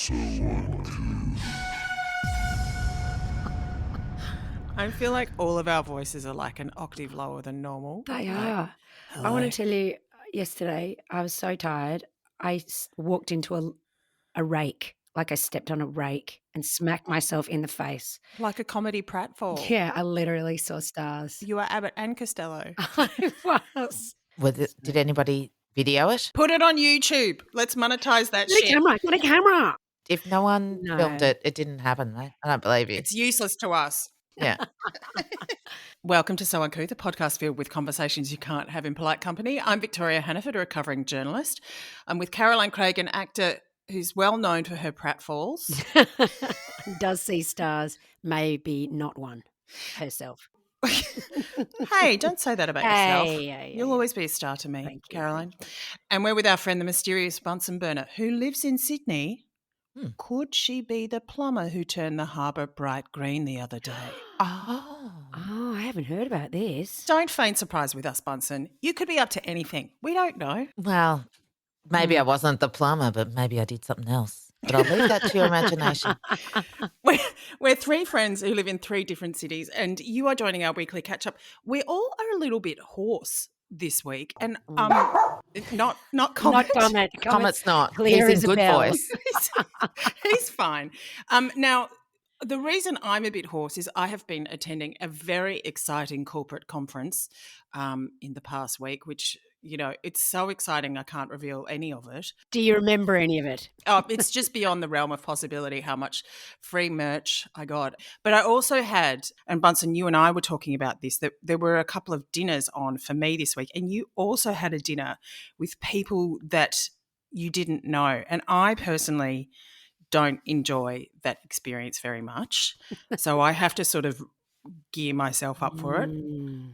I feel like all of our voices are like an octave lower than normal. They Like, are. I hello. want to tell you, yesterday I was so tired. I walked into a rake, like I stepped on a rake and smacked myself in the face. Like a comedy pratfall. Yeah, I literally saw stars. You are Abbott and Costello. I was. Did anybody video it? Put it on YouTube. Let's monetize that Get a shit. camera, get a camera. If no one No. filmed it, it didn't happen, mate. I don't believe you. It's useless to us. Yeah. Welcome to So Uncouth, a podcast filled with conversations you can't have in polite company. I'm Victoria Hannaford, a recovering journalist. I'm with Caroline Craig, an actor who's well known for her pratfalls. Does see stars, maybe not one herself. Hey, don't say that about yourself. Hey. You'll always be a star to me, Thank you, Caroline. thank you. And we're with our friend, the mysterious Bunsen burner, who lives in Sydney. Could she be the plumber who turned the harbour bright green the other day? Oh, I haven't heard about this. Don't feign surprise with us, Bunsen. You could be up to anything. We don't know. Well, maybe I wasn't the plumber, but maybe I did something else. But I'll leave that to your imagination. We're three friends who live in three different cities, and you are joining our weekly catch-up. We all are a little bit hoarse this week, and not Comet. Not Comet. Comet's not. Clear He's as in a good bell. voice. He's fine. Now, the reason I'm a bit hoarse is I have been attending a very exciting corporate conference in the past week, which, you know, it's so exciting I can't reveal any of it. Do you remember any of it? Oh, it's just beyond the realm of possibility how much free merch I got. But I also had, and Bunsen, you and I were talking about this, that there were a couple of dinners on for me this week, and you also had a dinner with people that you didn't know. And I personally don't enjoy that experience very much. So I have to sort of gear myself up for it.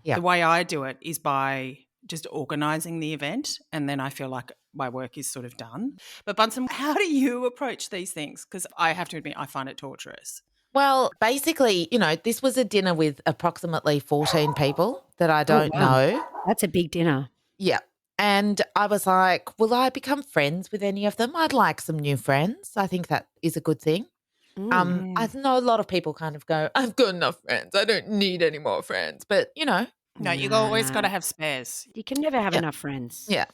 Yeah. The way I do it is by just organising the event, and then I feel like my work is sort of done. But Bunsen, how do you approach these things? Because I have to admit I find it torturous. Well, basically, you know, this was a dinner with approximately 14 people that I don't know. That's a big dinner. Yeah. And I was like, will I become friends with any of them? I'd like some new friends. I think that is a good thing. I know a lot of people kind of go, I've got enough friends. I don't need any more friends. But, you know. No, you always got to have spares. You can never have enough friends. Yeah.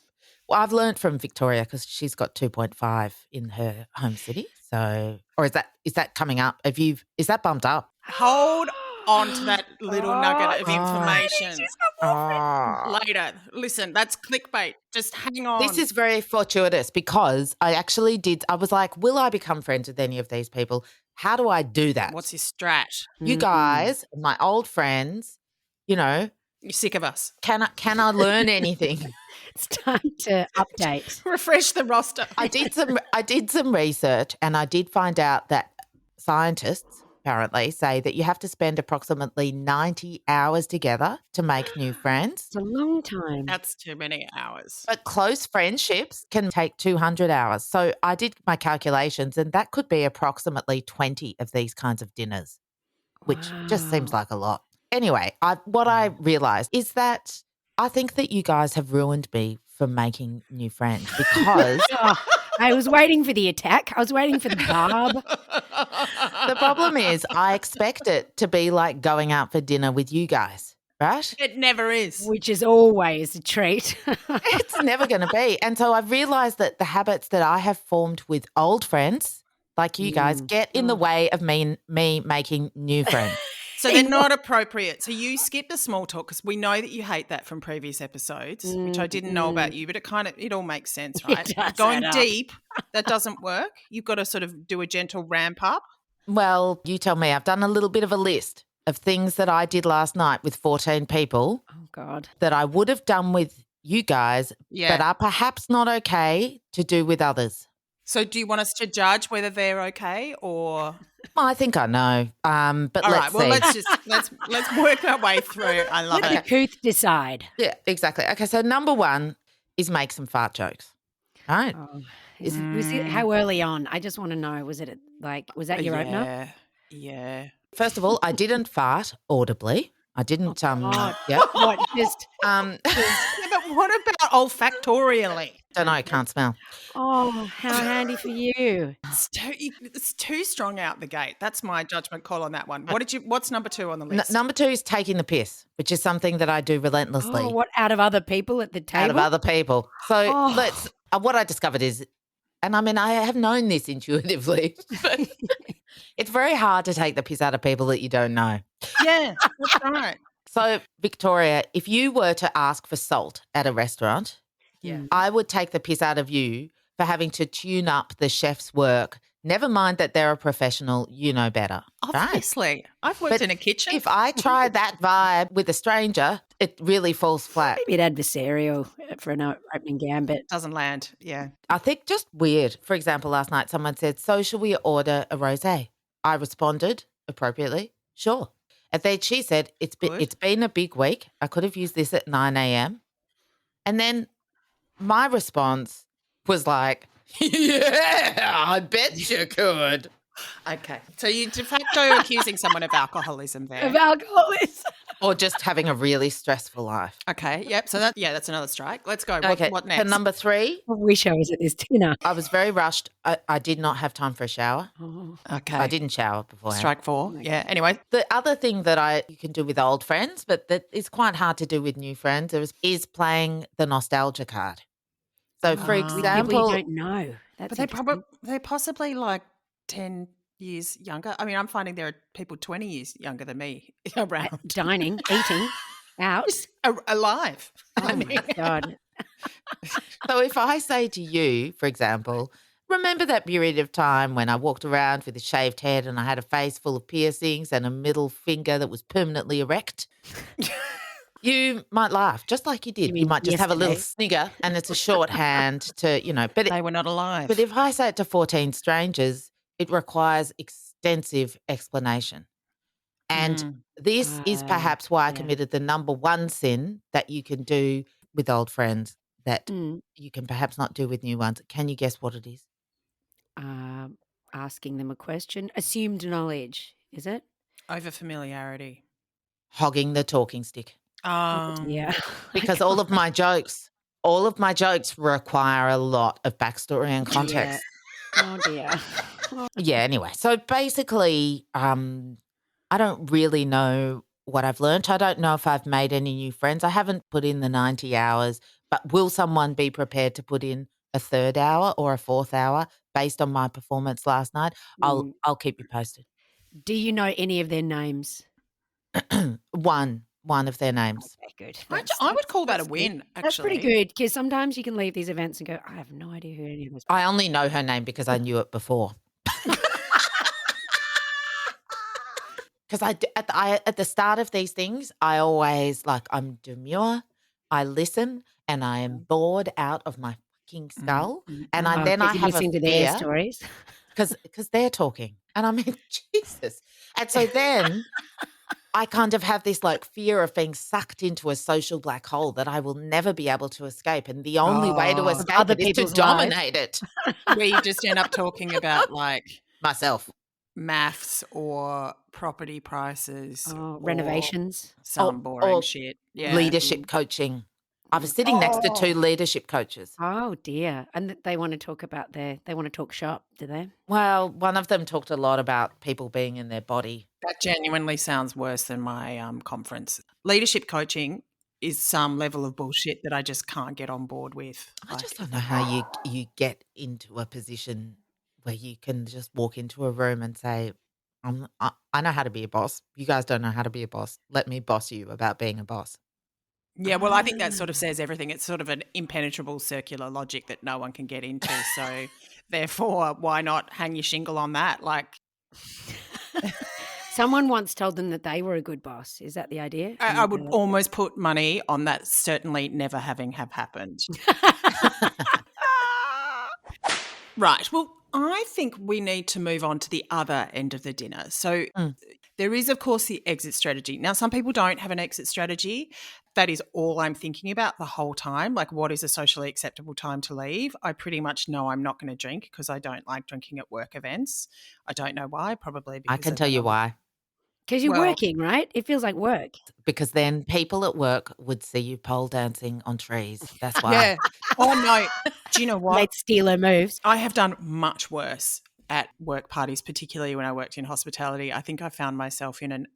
Well, I've learned from Victoria because she's got 2.5 in her home city. So, or is that coming up? Is that bumped up? Hold on to that little nugget of information. Oh. Later. Listen, that's clickbait. Just hang on. This is very fortuitous because I was like, will I become friends with any of these people? How do I do that? What's your strat? You guys, my old friends, you know. You're sick of us. Can I learn anything? It's time to update. Refresh the roster. I did some research and I did find out that scientists apparently say that you have to spend approximately 90 hours together to make new friends. It's a long time. That's too many hours. But close friendships can take 200 hours. So I did my calculations and that could be approximately 20 of these kinds of dinners, which just seems like a lot. Anyway, what I realised is that I think that you guys have ruined me for making new friends because I was waiting for the attack. I was waiting for the barb. the problem is I expect it to be like going out for dinner with you guys, right? It never is. Which is always a treat. It's never going to be. And so I've realised that the habits that I have formed with old friends, like you guys, get in the way of me making new friends. So they're not appropriate. So you skip the small talk because we know that you hate that from previous episodes, which I didn't know about you, but it all makes sense, right? Going deep, that doesn't work. You've got to sort of do a gentle ramp up. Well, you tell me. I've done a little bit of a list of things that I did last night with 14 people. Oh, God. That I would have done with you guys, but are perhaps not okay to do with others. So do you want us to judge whether they're okay or? I think I know, but all let's right. Well, see. let's work our way through. I love Let it. the Uncouth decide. Yeah, exactly. Okay, so number one is make some fart jokes. All right. Oh, was it how early on? I just want to know. Was that your opener? Yeah. First of all, I didn't fart audibly. I didn't. God. Yeah. What? Just Yeah, but what about olfactorially? Don't know, can't smell. Oh, how handy for you. It's too strong out the gate. That's my judgment call on that one. What's number 2 on the list? Number 2 is taking the piss, which is something that I do relentlessly. Oh, what, out of other people at the table? Out of other people. So Oh. what I discovered is, and I mean, I have known this intuitively, but it's very hard to take the piss out of people that you don't know. Yeah, that's right. So, Victoria, if you were to ask for salt at a restaurant, Yeah. I would take the piss out of you for having to tune up the chef's work. Never mind that they're a professional, you know better. Right? Obviously. I've worked But in a kitchen. if I try that vibe with a stranger, it really falls flat. Maybe an adversarial for an opening gambit. Doesn't land. Yeah. I think just weird. For example, last night someone said, so should we order a rosé? I responded appropriately, sure. And then she said, it's been a big week. I could have used this at 9 a.m. And then my response was like, yeah, I bet you could. Okay. So you de facto accusing someone of alcoholism there. Of alcoholism. Or just having a really stressful life. Okay. Yep. So that's another strike. Let's go. Okay. What next? So number 3, I wish I was at this dinner. I was very rushed. I did not have time for a shower. Oh. Okay. I didn't shower beforehand. Strike 4. Yeah. Anyway. The other thing that you can do with old friends, but that is quite hard to do with new friends, is playing the nostalgia card. So, for With people example, you don't know. That's But they're possibly like 10 years younger. I mean, I'm finding there are people 20 years younger than me around. dining, eating, out. Alive. Oh, my God. so if I say to you, for example, remember that period of time when I walked around with a shaved head and I had a face full of piercings and a middle finger that was permanently erect? You might laugh, just like you did. You might just have a little snigger, and it's a shorthand to, but they were not alive. But if I say it to 14 strangers, it requires extensive explanation. And this is perhaps why I committed the number 1 sin that you can do with old friends that you can perhaps not do with new ones. Can you guess what it is? Asking them a question. Assumed knowledge, is it? Over familiarity. Hogging the talking stick. Yeah. Because all of my jokes require a lot of backstory and context. Yeah. Oh, dear. Yeah, anyway. So basically, I don't really know what I've learnt. I don't know if I've made any new friends. I haven't put in the 90 hours, but will someone be prepared to put in a 3rd hour or a 4th hour based on my performance last night? I'll keep you posted. Do you know any of their names? One of their names. Okay, good. I would call that a win, actually. That's pretty good, because sometimes you can leave these events and go, I have no idea who any of this. I only know her name because I knew it before. Because at the start of these things, I always I'm demure, I listen, and I am bored out of my fucking skull. And then I have listening a to their fear stories because they're talking, and I mean Jesus. And so then I kind of have this fear of being sucked into a social black hole that I will never be able to escape, and the only way to escape it is to dominate it. Where you just end up talking about myself. Maths or property prices, renovations, some boring shit. Yeah. Leadership coaching. I was sitting next to 2 leadership coaches. Oh dear! And they want to talk about they want to talk shop, do they? Well, one of them talked a lot about people being in their body. That genuinely sounds worse than my conference. Leadership coaching is some level of bullshit that I just can't get on board with. I just don't know how you get into a position where you can just walk into a room and say, I know how to be a boss. You guys don't know how to be a boss. Let me boss you about being a boss. Yeah, well, I think that sort of says everything. It's sort of an impenetrable circular logic that no one can get into. So therefore, why not hang your shingle on that? Someone once told them that they were a good boss. Is that the idea? I would almost put money on that certainly never having have happened. Right. Well, I think we need to move on to the other end of the dinner. So there is, of course, the exit strategy. Now, some people don't have an exit strategy. That is all I'm thinking about the whole time. What is a socially acceptable time to leave? I pretty much know I'm not going to drink because I don't like drinking at work events. I don't know why. Probably because I can tell you why. Because you're Well, working, right? It feels like work. Because then people at work would see you pole dancing on trees. That's why. yeah. Oh, no. Do you know what? They'd steal her moves. I have done much worse at work parties, particularly when I worked in hospitality. I think I found myself in an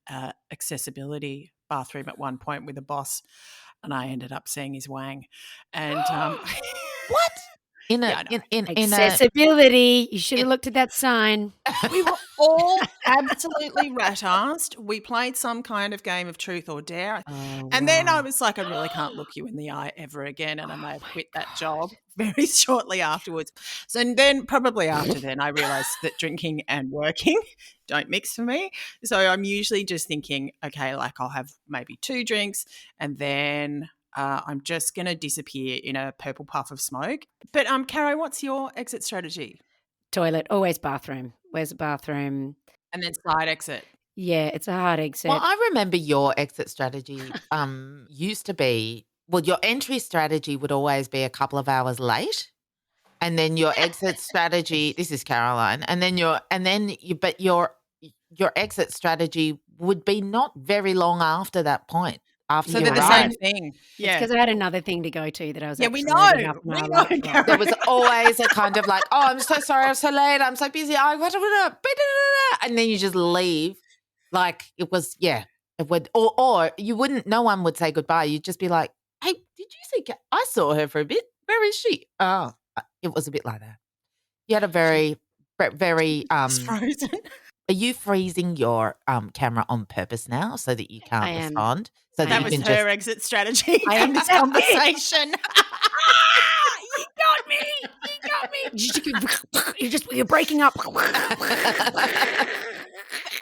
accessibility bathroom at one point with a boss, and I ended up seeing his wang. And What? In a Yeah, I know. in a Accessibility. You should have looked at that sign. we were all absolutely rat-assed. We played some kind of game of truth or dare. Oh, And then I wow. was like, I really can't look you in the eye ever again. And I may have quit that job very shortly afterwards. So and then probably after then, I realized that drinking and working don't mix for me. So I'm usually just thinking, okay, like I'll have maybe 2 drinks and then I'm just going to disappear in a purple puff of smoke. But Caro, what's your exit strategy? Toilet, always bathroom. Where's the bathroom? And then side exit. Yeah, it's a hard exit. Well, I remember your exit strategy used to be, well, your entry strategy would always be a couple of hours late. And then your exit strategy, this is Caroline, but your exit strategy would be not very long after that point. After So you they're the arrived. same thing. It's Yeah. because I had another thing to go to that I was Yeah, we actually know. already half an We hour know, late for. Karen. There was always a kind of like, oh, I'm so sorry, I'm so late, I'm so busy, and then you just leave. Like it was, yeah. It would, or you wouldn't. No one would say goodbye. You'd just be like, hey, did you see? I saw her for a bit. Where is she? Oh, it was a bit like that. You had a very. It's frozen. Are you freezing your camera on purpose now so that you can't I am. respond? So I that That you was can her just. exit strategy I from this am. That's it. conversation. You got me. You got me. You're breaking up.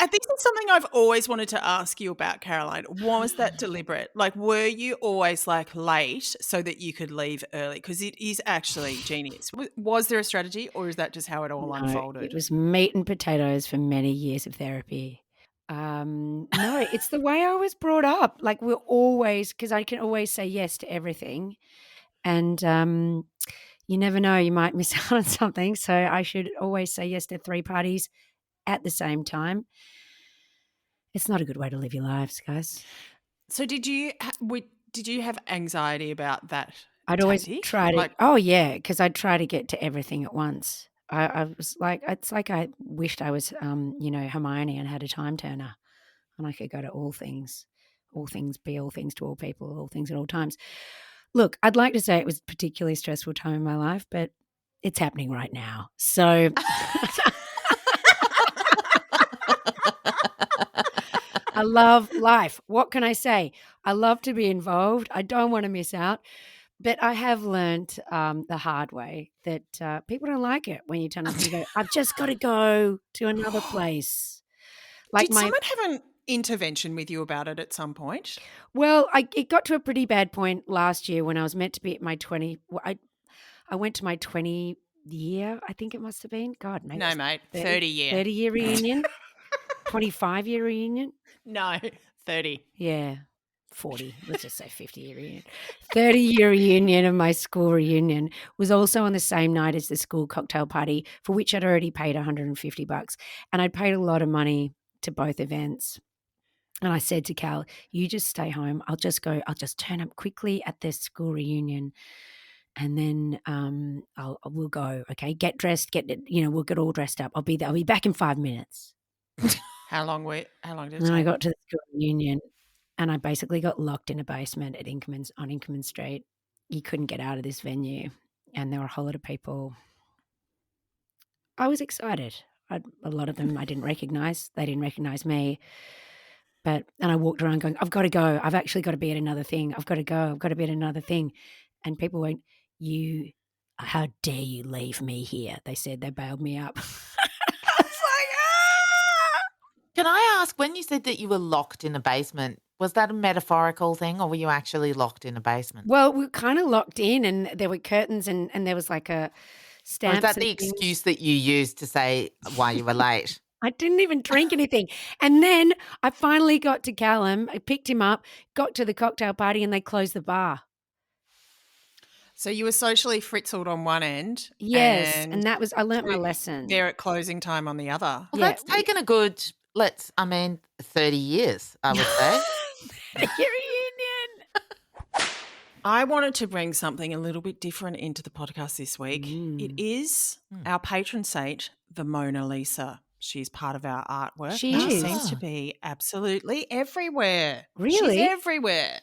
And this is something I've always wanted to ask you about, Caroline. Was that deliberate? Like, were you always like late so that you could leave early? Because it is actually genius. Was there a strategy, or is that just how it all No, unfolded? it was meat and potatoes for many years of therapy. No, it's the way I was brought up. Like we're always, because I can always say yes to everything, and you never know, you might miss out on something. So I should always say yes to 3 parties at the same time. It's not a good way to live your lives, guys. So did you have anxiety about that? I'd always tactic? try to. Like, Oh yeah, because I'd try to get to everything at once. I was like, it's like I wished I was, Hermione and had a time turner, and I could go to all things, be all things to all people, all things at all times. Look, I'd like to say it was a particularly stressful time in my life, but it's happening right now. So I love life. What can I say? I love to be involved. I don't want to miss out. But I have learned the hard way that people don't like it when you turn up and you go, I've just got to go to another place. Like did someone have an intervention with you about it at some point? Well, it got to a pretty bad point last year when I was meant to be at my 20. I went to my 20 year, I think it must have been. God, maybe. No, mate. 30 year. 30 year reunion. 25 year reunion. No, 30. Yeah. 40, let's just say 50-year reunion. 30-year reunion of my school reunion was also on the same night as the school cocktail party, for which I'd already paid $150. And I'd paid a lot of money to both events. And I said to Cal, you just stay home. I'll just turn up quickly at this school reunion. And then we'll go, okay? Get dressed, we'll get all dressed up. I'll be there. I'll be back in 5 minutes. How long did it take? And I got to the school reunion. And I basically got locked in a basement at on Inkerman Street. You couldn't get out of this venue. And there were a whole lot of people. I was excited. A lot of them I didn't recognise. They didn't recognise me. And I walked around going, I've got to go. I've actually got to be at another thing. I've got to go. I've got to be at another thing. And people went, how dare you leave me here? They said, they bailed me up. I was like, Can I ask, when you said that you were locked in a basement, was that a metaphorical thing, or were you actually locked in a basement? Well, we were kind of locked in, and there were curtains, and there was like a stamps. Or is that the excuse that you used to say why you were late? I didn't even drink anything. And then I finally got to Callum. I picked him up, got to the cocktail party, and they closed the bar. So you were socially fritzled on one end. Yes, and that was, I learnt my lesson. There at closing time on the other. Well, that's taken a good 30 years, I would say. Reunion. I wanted to bring something a little bit different into the podcast this week. It is our patron saint, the Mona Lisa. She's part of our artwork. She and is. She seems to be absolutely everywhere. Really? She's everywhere.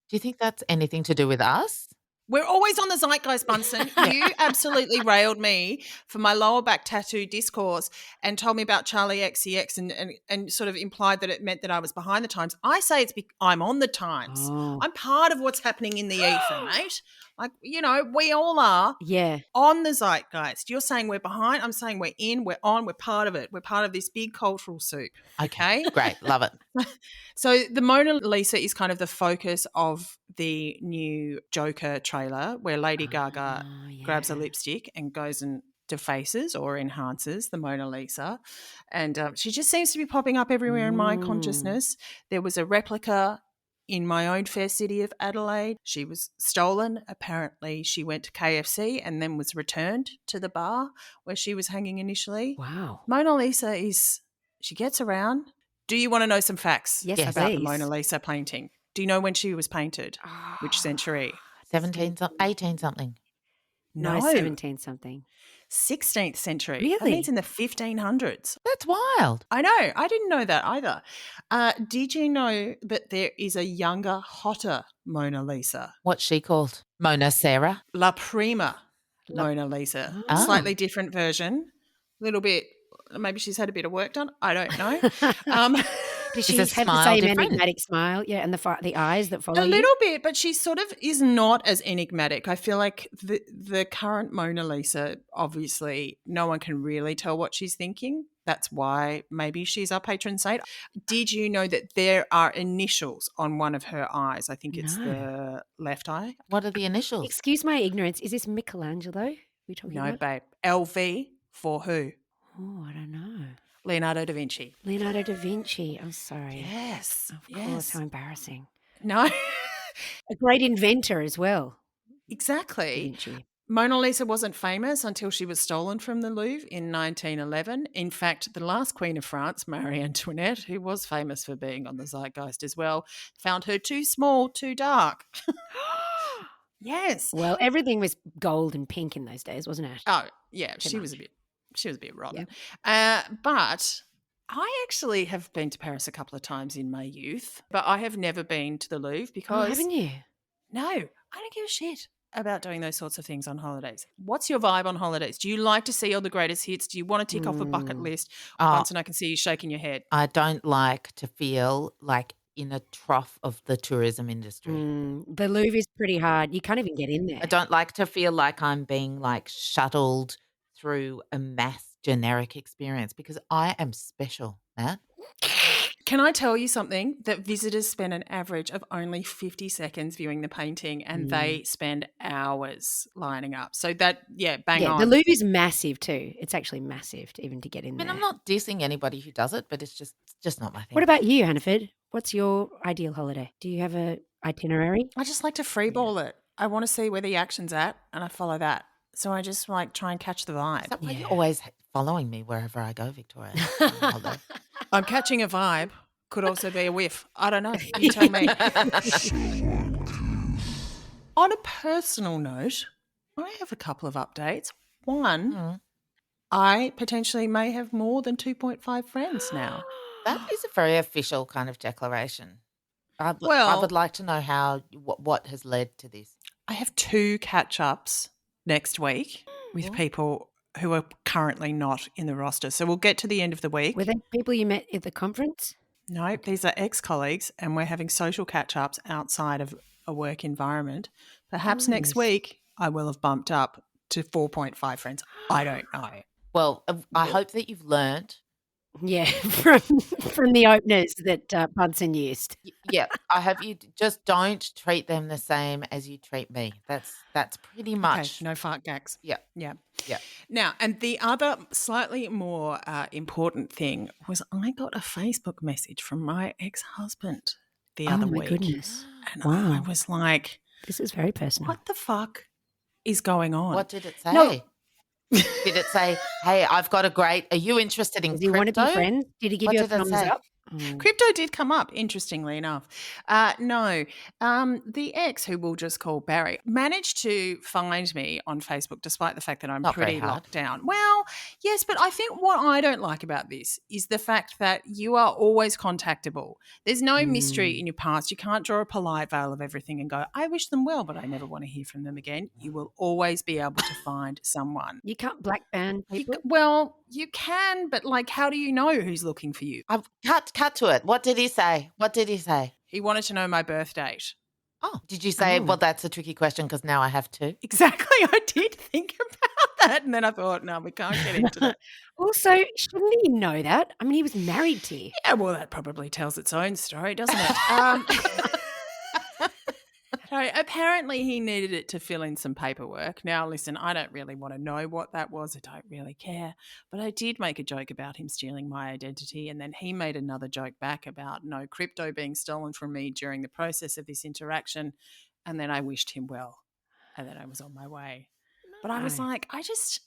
Do you think that's anything to do with us? We're always on the zeitgeist, Bunsen. You absolutely railed me for my lower back tattoo discourse and told me about Charlie XCX and sort of implied that it meant that I was behind the times. I say I'm on the times. Oh. I'm part of what's happening in the ether, mate. Like, we all are on the zeitgeist. You're saying we're behind. I'm saying we're in, we're on, we're part of it. We're part of this big cultural soup. Okay? Great. Love it. So the Mona Lisa is kind of the focus of the new Joker trailer where Lady Gaga grabs a lipstick and goes and defaces or enhances the Mona Lisa. And she just seems to be popping up everywhere in my consciousness. There was a replica in my own fair city of Adelaide. She was stolen. Apparently, she went to KFC and then was returned to the bar where she was hanging initially. Wow. Mona Lisa she gets around. Do you want to know some facts about the Mona Lisa painting? Do you know when she was painted? Which century? 18 something. No, 17 something. 16th century. Really? That means in the 1500s. That's wild. I know. I didn't know that either. Did you know that there is a younger, hotter Mona Lisa? What's she called? Mona Sarah? La Prima Mona Lisa. Oh. Slightly different version. A little bit, maybe she's had a bit of work done. I don't know. Does she Is have the the smile same different? enigmatic smile? Yeah, and the eyes that follow A you? little bit, but she sort of is not as enigmatic. I feel like the current Mona Lisa, obviously, no one can really tell what she's thinking. That's why maybe she's our patron saint. Did you know that there are initials on one of her eyes? I think it's the left eye. What are the initials? Excuse my ignorance. Is this Michelangelo we're talking No, about? babe. LV for who? Oh, I don't know. Leonardo da Vinci. Leonardo da Vinci. I'm sorry. Yes. Of course. How embarrassing. No. A great inventor as well. Da Exactly. Vinci. Mona Lisa wasn't famous until she was stolen from the Louvre in 1911. In fact, the last Queen of France, Marie Antoinette, who was famous for being on the zeitgeist as well, found her too small, too dark. Yes. Well, everything was gold and pink in those days, wasn't it? Oh, yeah, she was a bit rotten. But I actually have been to Paris a couple of times in my youth, but I have never been to the Louvre because haven't you? No, I don't give a shit about doing those sorts of things on holidays. What's your vibe on holidays? Do you like to see all the greatest hits? Do you want to tick off a bucket list? Once and I can see you shaking your head. I don't like to feel like in a trough of the tourism industry. The Louvre is pretty hard. You can't even get in there. I don't like to feel like I'm being like shuttled through a mass generic experience because I am special, Matt. Can I tell you something? That visitors spend an average of only 50 seconds viewing the painting and they spend hours lining up. So that, bang on. The Louvre is massive too. It's actually massive even to get in I mean, there. I'm not dissing anybody who does it, but it's just not my thing. What about you, Hannaford? What's your ideal holiday? Do you have a itinerary? I just like to freeball it. I want to see where the action's at and I follow that. So I just like try and catch the vibe. Is that why you're always following me wherever I go, Victoria? I'm catching a vibe. Could also be a whiff. I don't know. You tell me. On a personal note, I have a couple of updates. One, I potentially may have more than 2.5 friends now. That is a very official kind of declaration. I would like to know what has led to this. I have 2 catch-ups next week with people who are currently not in the roster. So we'll get to the end of the week. Were they people you met at the conference? No, these are ex-colleagues and we're having social catch-ups outside of a work environment. Perhaps next week I will have bumped up to 4.5 friends. I don't know. Well, I hope that you've learned. Yeah, from the openers that Bunsen used. Yeah, I hope you just don't treat them the same as you treat me. That's pretty much. Okay, no fart gags. Yeah. Now, and the other slightly more important thing was I got a Facebook message from my ex-husband the other week. Oh, my goodness. And Wow. I was like, This is very personal. what the fuck is going on? What did it say? No. Did it say, hey, I've got a great, are you interested in Does he crypto? want to be friends? Did he give What you a did it thumbs say? up? Crypto did come up, interestingly enough. No, the ex, who we'll just call Barry, managed to find me on Facebook despite the fact that I'm Not very pretty hard. locked down. Well, yes, but I think what I don't like about this is the fact that you are always contactable. There's no mystery in your past. You can't draw a polite veil of everything and go, I wish them well, but I never want to hear from them again. You will always be able to find someone. You can't black ban people. Well, you can, but like, how do you know who's looking for you? Cut to it. What did he say? What did he say? He wanted to know my birth date. Oh, did you say, well, that's a tricky question because now I have to? Exactly. I did think about that. And then I thought, no, we can't get into that. Also, shouldn't he know that? I mean, he was married to you. Yeah, well, that probably tells its own story, doesn't it? So apparently he needed it to fill in some paperwork. Now, listen, I don't really want to know what that was. I don't really care. But I did make a joke about him stealing my identity. And then he made another joke back about no crypto being stolen from me during the process of this interaction. And then I wished him well. And then I was on my way. But I was like,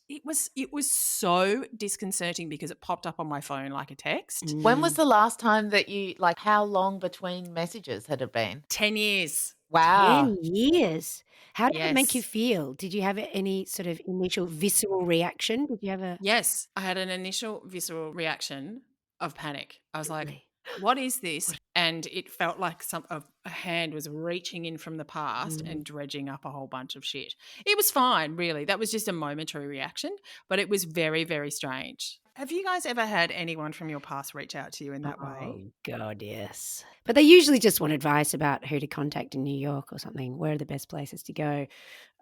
it was so disconcerting because it popped up on my phone like a text. When was the last time that you, like, how long between messages had it been? 10 years. Wow. 10 years. How did it make you Yes. feel? Did you have any sort of initial visceral reaction? Did you have a Yes, I had an initial visceral reaction of panic. I was like, Really? what is this? And it felt like a hand was reaching in from the past and dredging up a whole bunch of shit. It was fine, really. That was just a momentary reaction, but it was very, very strange. Have you guys ever had anyone from your past reach out to you in that way? Oh, God, yes. But they usually just want advice about who to contact in New York or something. Where are the best places to go?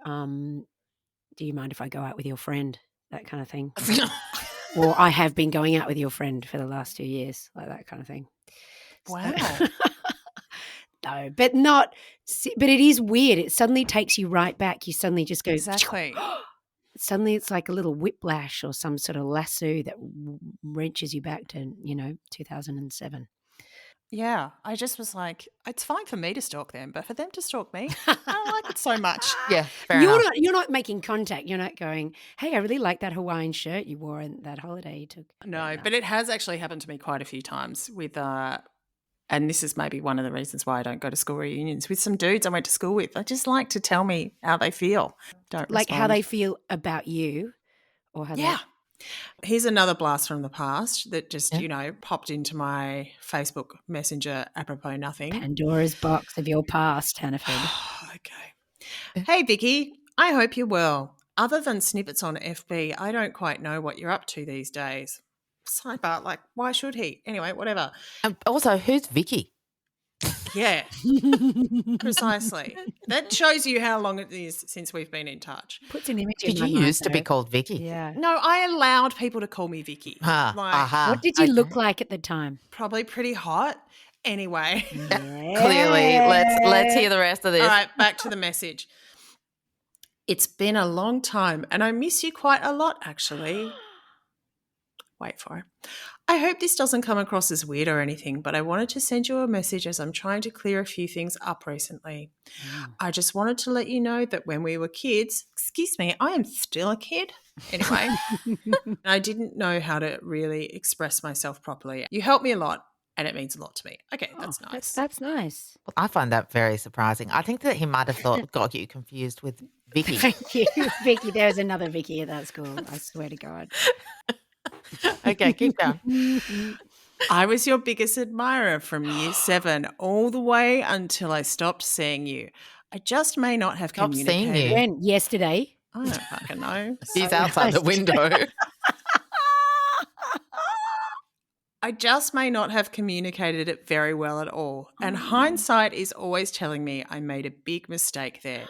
Do you mind if I go out with your friend? That kind of thing. Or I have been going out with your friend for the last 2 years, like that kind of thing. Wow. No, but not. But it is weird. It suddenly takes you right back. You suddenly just go. Exactly. Suddenly it's like a little whiplash or some sort of lasso that wrenches you back to 2007. Yeah, I just was like, it's fine for me to stalk them, but for them to stalk me, I don't like it so much. Yeah, fair enough. You're not making contact. You're not going, hey, I really like that Hawaiian shirt you wore in that holiday you took. No, but it has actually happened to me quite a few times with, and this is maybe one of the reasons why I don't go to school reunions, with some dudes I went to school with. I just like to tell me how they feel. Don't like how respond. they feel about you, or how Yeah. Here's another blast from the past that just, popped into my Facebook Messenger apropos nothing. Pandora's box of your past, Hannaford. Okay. Hey, Vicky, I hope you're well. Other than snippets on FB, I don't quite know what you're up to these days. Sidebar, like, why should he? Anyway, whatever. Also, who's Vicky? Yeah, precisely. That shows you how long it is since we've been in touch. Puts an image Did in you my mind, used to be though. called Vicky? Yeah. No, I allowed people to call me Vicky. What did you look like at the time? Probably pretty hot. Anyway. Clearly. Let's hear the rest of this. All right, back to the message. It's been a long time and I miss you quite a lot, actually. Wait for it. I hope this doesn't come across as weird or anything, but I wanted to send you a message as I'm trying to clear a few things up recently. I just wanted to let you know that when we were kids, excuse me, I am still a kid. Anyway, I didn't know how to really express myself properly. You helped me a lot and it means a lot to me. Okay, that's nice. That's nice. Well, I find that very surprising. I think that he might have got you confused with Vicky. Thank you, Vicky. There's another Vicky at that school. I swear to God. Okay, keep going. I was your biggest admirer from year 7 all the way until I stopped seeing you. I just may not have Stopped seeing communicated. you? When? Yesterday? I don't fucking know. He's outside the window. I just may not have communicated it very well at all. And hindsight is always telling me I made a big mistake there.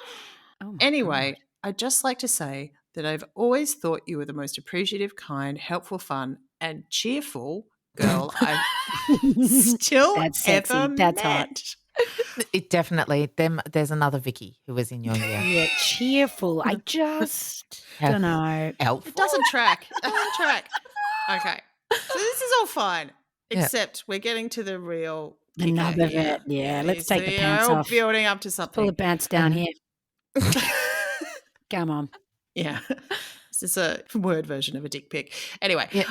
Oh my Anyway, I'd just like to say that I've always thought you were the most appreciative, kind, helpful, fun, and cheerful girl I've still That's sexy. ever That's met. hot. It definitely. There's another Vicky who was in your year. Yeah, cheerful. I just don't know. Helpful. It doesn't track. It doesn't track. Okay. So this is all fine, Yeah. except we're getting to the real The kicker nub of here. it. Yeah, let's It's take the pants all off. building up to Pull the something. pants down here. Come on. Yeah. This is a word version of a dick pic. Anyway. Yeah.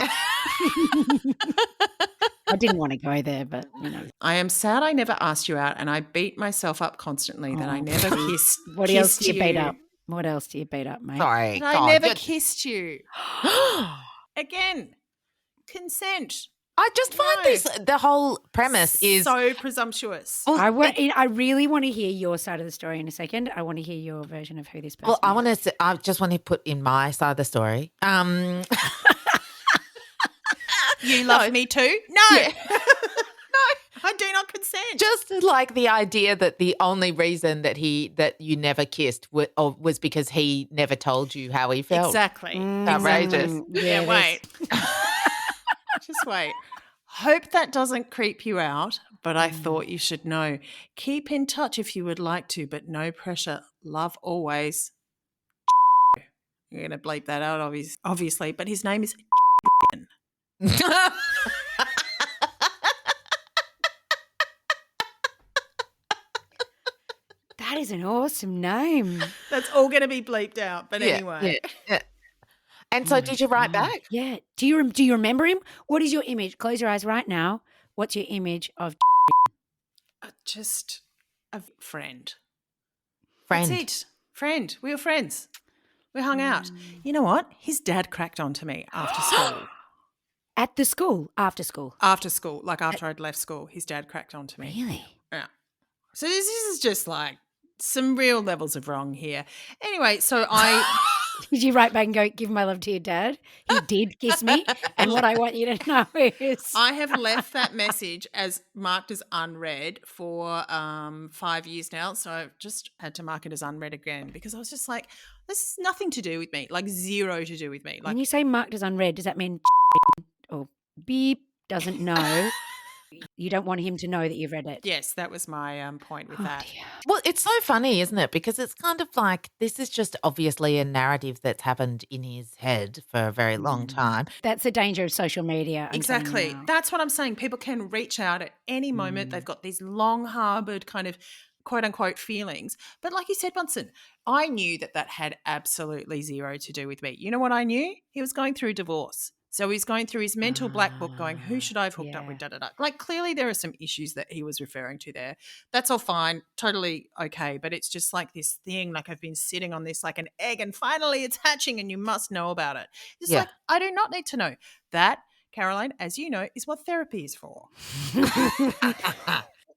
I didn't want to go there, but, you know. I am sad I never asked you out, and I beat myself up constantly that I Oh, never please. What kissed else do you beat you. up? What else do you beat up, mate? Sorry. That I God, never you're- kissed you. Again, consent. I just find No. the whole premise is so presumptuous. Well, I really want to hear your side of the story in a second. I want to hear your version of who this person is. I just want to put in my side of the story. You love me too? No. Yeah. I do not consent. Just like the idea that the only reason that you never kissed was because he never told you how he felt. Exactly. Outrageous. Yeah, wait. Just wait. Hope that doesn't creep you out, but I thought you should know. Keep in touch if you would like to, but no pressure. Love always. You're going to bleep that out, obviously, but his name is That is an awesome name. That's all going to be bleeped out, but anyway. Yeah. And so did you write back? Yeah. Do you remember him? What is your image? Close your eyes right now. What's your image of Just a friend. Friend. That's it. Friend. We were friends. We hung out. You know what? His dad cracked onto me after school. At the school? After school? After school, like after I'd left school, his dad cracked onto me. Really? Yeah. So this is just like some real levels of wrong here. Anyway, so I Did you write back and go, give my love to your dad? He did kiss me. And what I want you to know is I have left that message as marked as unread for 5 years now. So I've just had to mark it as unread again because I was just like, this is nothing to do with me, like zero to do with me. Like when you say marked as unread, does that mean or beep doesn't know? You don't want him to know that you've read it? yes, that was my point with that. Dear. Well, it's so funny, isn't it? Because it's kind of like this is just obviously a narrative that's happened in his head for a very long time. That's the danger of social media. I'm telling you Exactly. now. That's what I'm saying. People can reach out at any moment. They've got these long harbored kind of quote unquote feelings. But like you said, Bunsen, I knew that had absolutely zero to do with me. You know what I knew? He was going through divorce. So he's going through his mental black book going, who should I have hooked up with, da-da-da. Like clearly there are some issues that he was referring to there. That's all fine, totally okay. But it's just like this thing, like I've been sitting on this like an egg and finally it's hatching and you must know about it. It's like, I do not need to know. That, Caroline, as you know, is what therapy is for.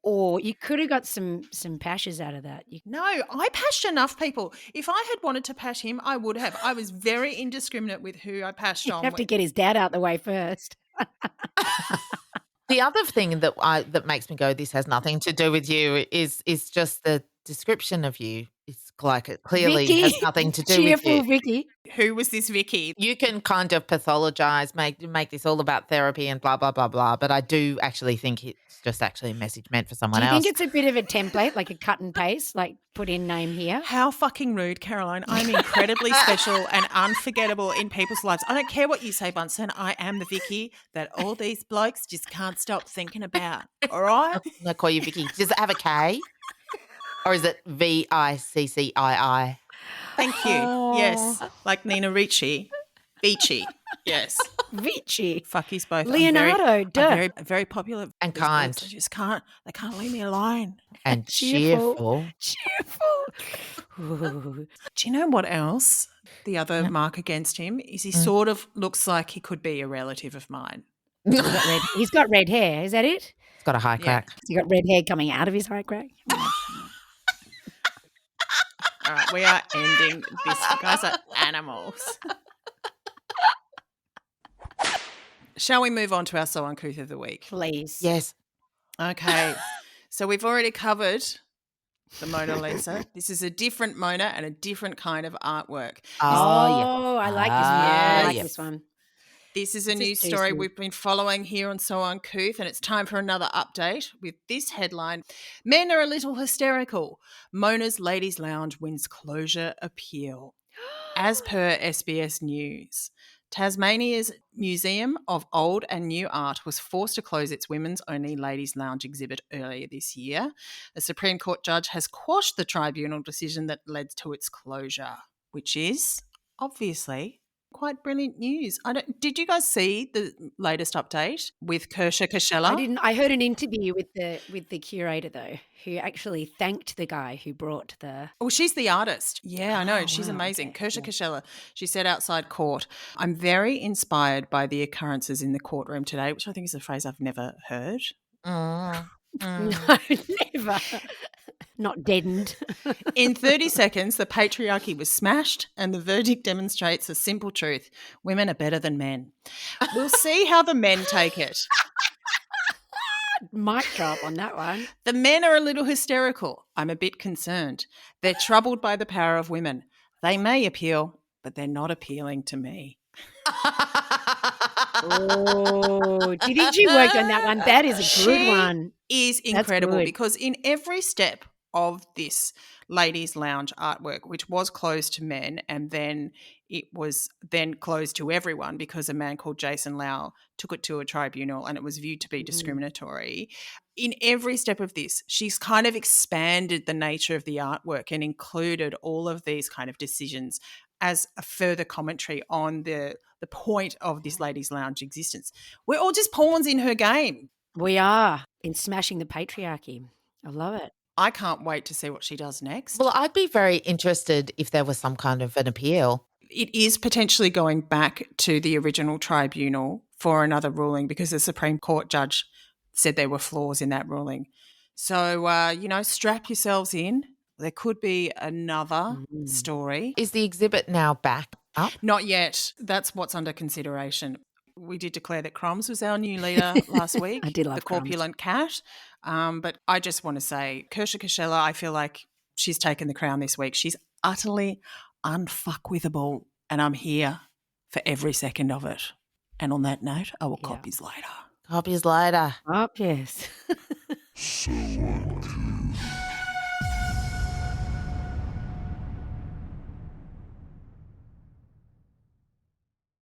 Or you could have got some pashes out of that. No, I pashed enough people. If I had wanted to pash him, I would have. I was very indiscriminate with who I pashed You on. have to get his dad out the way first. The other thing that makes me go, this has nothing to do with you, is just the description of you. It's like it clearly Vicky. has nothing to do with Cheerful you. Vicky. Who was this Vicky? You can kind of pathologize, make this all about therapy and blah, blah, blah, blah. But I do actually think it's just actually a message meant for someone Do you else. think it's a bit of a template, like a cut and paste, like put in name here? How fucking rude, Caroline. I'm incredibly special and unforgettable in people's lives. I don't care what you say, Bunsen. I am the Vicky that all these blokes just can't stop thinking about. All right? I call you Vicky. Does it have a K? Or is it Viccii? Thank you. Yes. Like Nina Ricci. Beachy. Yes. Vici. Fuckies both. Leonardo, duh. I'm very popular. And These kind. blokes, they can't leave me alone. And Cheerful. cheerful. Ooh. Do you know what else? The other mark against him is he sort of looks like he could be a relative of mine. He's got red hair. Is that it? It's got a high crack. He's got red hair coming out of his high crack. All right, we are ending this. You guys are animals. Shall we move on to our So Uncouth of the Week? Please. Yes. Okay. So we've already covered the Mona Lisa. This is a different Mona and a different kind of artwork. Oh, I like this one. I like this one. This is a This news is story juicy. we've been following here on So Uncouth, and it's time for another update with this headline. Men are a little hysterical. Mona's Ladies Lounge wins closure appeal. As per SBS News, Tasmania's Museum of Old and New Art was forced to close its women's-only Ladies Lounge exhibit earlier this year. A Supreme Court judge has quashed the tribunal decision that led to its closure, which is, obviously, quite brilliant news. Did you guys see the latest update with Kirsha Kashella? I didn't. I heard an interview with the curator though, who actually thanked the guy who brought the. Oh, she's the artist. Yeah, I know. Oh, She's wow, amazing. okay, Kirsha yeah. Kashella. She said outside court, I'm very inspired by the occurrences in the courtroom today, which I think is a phrase I've never heard. Mm. No, never. Not deadened. In 30 seconds, the patriarchy was smashed, and the verdict demonstrates a simple truth: women are better than men. We'll see how the men take it. Mic drop on that one. The men are a little hysterical. I'm a bit concerned. They're troubled by the power of women. They may appeal, but they're not appealing to me. Oh, do you think she worked on that one? That is a good one. Is incredible good. because in every step of this ladies' lounge artwork, which was closed to men and then it was then closed to everyone because a man called Jason Lau took it to a tribunal and it was viewed to be discriminatory. In every step of this, she's kind of expanded the nature of the artwork and included all of these kind of decisions as a further commentary on the point of this ladies' lounge existence. We're all just pawns in her game. We are in smashing the patriarchy. I love it. I can't wait to see what she does next. Well, I'd be very interested if there was some kind of an appeal. It is potentially going back to the original tribunal for another ruling because the Supreme Court judge said there were flaws in that ruling. So, strap yourselves in. There could be another story. Is the exhibit now back up? Not yet. That's what's under consideration. We did declare that Crumbs was our new leader last week. I did love the Crumbs. corpulent cat. But I just want to say, Kirsha Kashella, I feel like she's taken the crown this week. She's utterly unfuckwithable, and I'm here for every second of it. And on that note, I will cop yous later. Cop yous later. Up, yes. So uncouth.